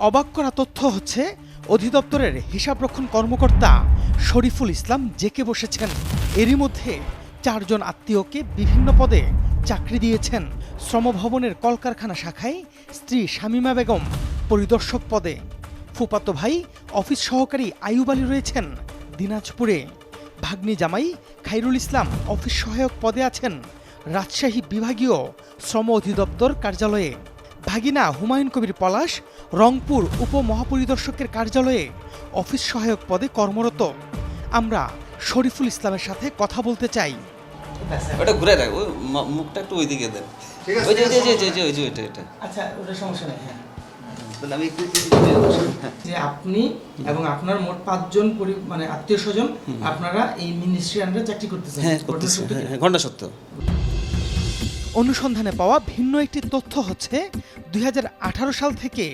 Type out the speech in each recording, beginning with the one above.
অবাক করা তথ্য হচ্ছে অধিদপ্তরের হিসাবরক্ষণ কর্মকর্তা শরীফুল ইসলাম জেকে বসেছেন। এরই মধ্যে 4 জন আত্মীয়কে বিভিন্ন পদে চাকরি দিয়েছেন। শ্রমভবনের কলকারখানা শাখায় স্ত্রী শামীমা বেগম পরিদর্শক পদে, ফুফাতো ভাই অফিস সহকারী আইয়ুব আলী রয়েছেন দিনাজপুরে, ভাগ্নি জামাই খাইরুল ইসলাম অফিস সহায়ক পদে আছেন রাজশাহী বিভাগীয় শ্রম অধিদপ্তর কার্যালয়ে, ভাগিনা হুমায়ুন কবির পলাশ রংপুর উপমহাপরিদর্শকের কার্যালয়ে অফিস সহায়ক পদে কর্মরত। আমরা শরীফুল ইসলামের সাথে কথা বলতে চাই। ওটা ঘুরে রাখ, ওই মুখটা একটু ওইদিকে দেন। ওই যে এটা আচ্ছা, ওটা সমস্যা নেই। হ্যাঁ, তাহলে আমি একটু যে আপনি এবং আপনার মোট 5 জন মানে আত্মীয় স্বজন আপনারা এই মিনিস্ট্রি আন্ডারে চাকরি করতেছেন। হ্যাঁ করতেছি, ঘন্টা সত্য। অনুসন্ধানে পাওয়া ভিন্ন একটি তথ্য হচ্ছে 2018 সাল থেকে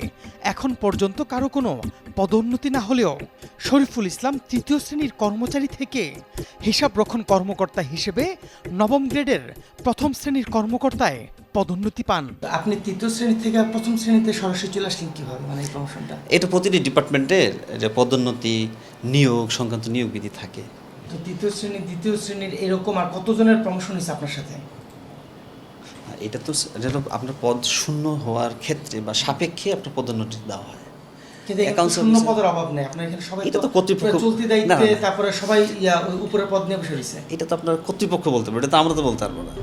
এখন পর্যন্ত কারো কোনো পদোন্নতি না হলেও শরীফুল ইসলাম 3য় শ্রেণীর কর্মচারী থেকে হিসাবরক্ষণ কর্মকর্তা হিসেবে 9ম গ্রেডের 1ম শ্রেণীর কর্মকর্তায় পদোন্নতি পান। আপনি 3য় শ্রেণী থেকে 1ম শ্রেণীতে সরাসরি চলে আসলেন কিভাবে, মানে এই প্রমোশনটা? এটা প্রতিটি ডিপার্টমেন্টের যে পদোন্নতি নিয়োগ সংক্রান্ত নিয়োগ বিধি থাকে। তো 3য় শ্রেণী 2য় শ্রেণীর এরকম আর কতজনের প্রমোশন হয়েছে আপনার সাথে? এটা তো আপনার পদ শূন্য হওয়ার ক্ষেত্রে বা সাপেক্ষে আপনার পদোন্নতি দেওয়া হয়। শূন্য পদের অভাব নেই আপনার এখানে, সবাই এটা তো কর্তৃপক্ষ চলতি দায়িত্বে, তারপরে সবাই উপরে পদ নিয়ে বসে রয়েছে। এটা তো আপনার কর্তৃপক্ষ বলতে পারবে, এটা তো আমরা তো বলতে পারবো না।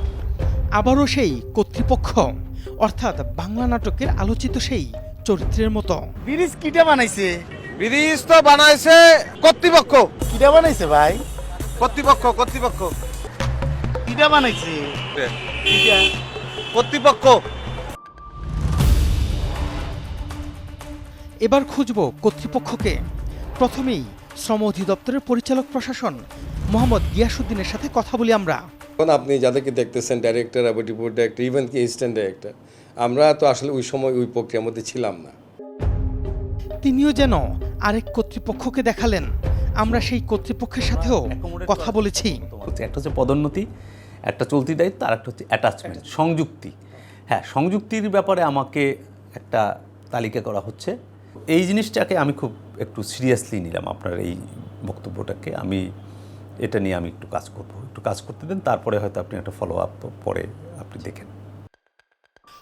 আবারও সেই কর্তৃপক্ষ, অর্থাৎ বাংলা নাটকের আলোচিত সেই চরিত্রের মতো। ব্রিজ কিটা বানাইছে? ব্রিজ তো বানাইছে কর্তৃপক্ষ। কিটা বানাইছে ভাই? কর্তৃপক্ষ কিটা বানাইছে? কিটা? কর্তৃপক্ষ। এবার খুঁজব কর্তৃপক্ষকে। প্রথমেই শ্রম অধিদপ্তরের পরিচালক প্রশাসন মোহাম্মদ গিয়াসউদ্দিনের সাথে কথা বলি আমরা। এখন আপনি যাদেরকে দেখতেছেন ডাইরেক্টর, ডেপুটি ডাইরেক্টর, ইভেন কি অ্যাসিস্ট্যান্ট ডাইরেক্টর, আমরা তো আসলে ওই সময় ওই প্রক্রিয়ার মধ্যে ছিলাম না। তিনিও যেন আরেক কর্তৃপক্ষকে দেখালেন। আমরা সেই কর্তৃপক্ষের সাথেও কথা বলেছি। একটা হচ্ছে পদোন্নতি, একটা চলতি দায়িত্ব, আর একটা হচ্ছে অ্যাটাচমেন্ট, সংযুক্তি। হ্যাঁ, সংযুক্তির ব্যাপারে আমাকে একটা তালিকা করা হচ্ছে। এই জিনিসটাকে আমি খুব একটু সিরিয়াসলি নিলাম, আপনার এই বক্তব্যটাকে। এটা নিয়ে আমি একটু কাজ করতে দেন, তারপরে হয়তো আপনি একটা ফলো আপ পরে আপনি দেখেন।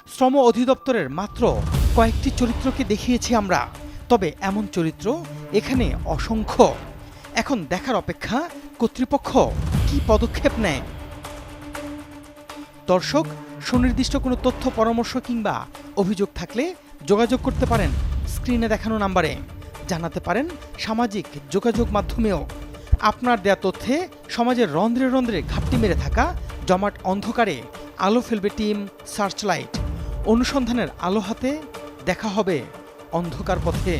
শ্রম অধিদপ্তরের মাত্র কয়েকটি চরিত্রকে দেখিয়েছি আমরা, তবে এমন চরিত্র এখানে অসংখ্য। এখন দেখার অপেক্ষা কর্তৃপক্ষ কি পদক্ষেপ নেয়। দর্শক, সুনির্দিষ্ট কোনো তথ্য, পরামর্শ কিংবা অভিযোগ থাকলে যোগাযোগ করতে পারেন স্ক্রিনে দেখানো নাম্বারে। জানাতে পারেন সামাজিক যোগাযোগ মাধ্যমেও। আপনার দেয়া তথ্যে সমাজের রন্ধ্রে রন্ধ্রে ঘাপটি মেরে থাকা জমাট অন্ধকারে আলো ফেলবে টিম সার্চলাইট। অনুসন্ধানের আলো হাতে দেখা হবে অন্ধকার পথে।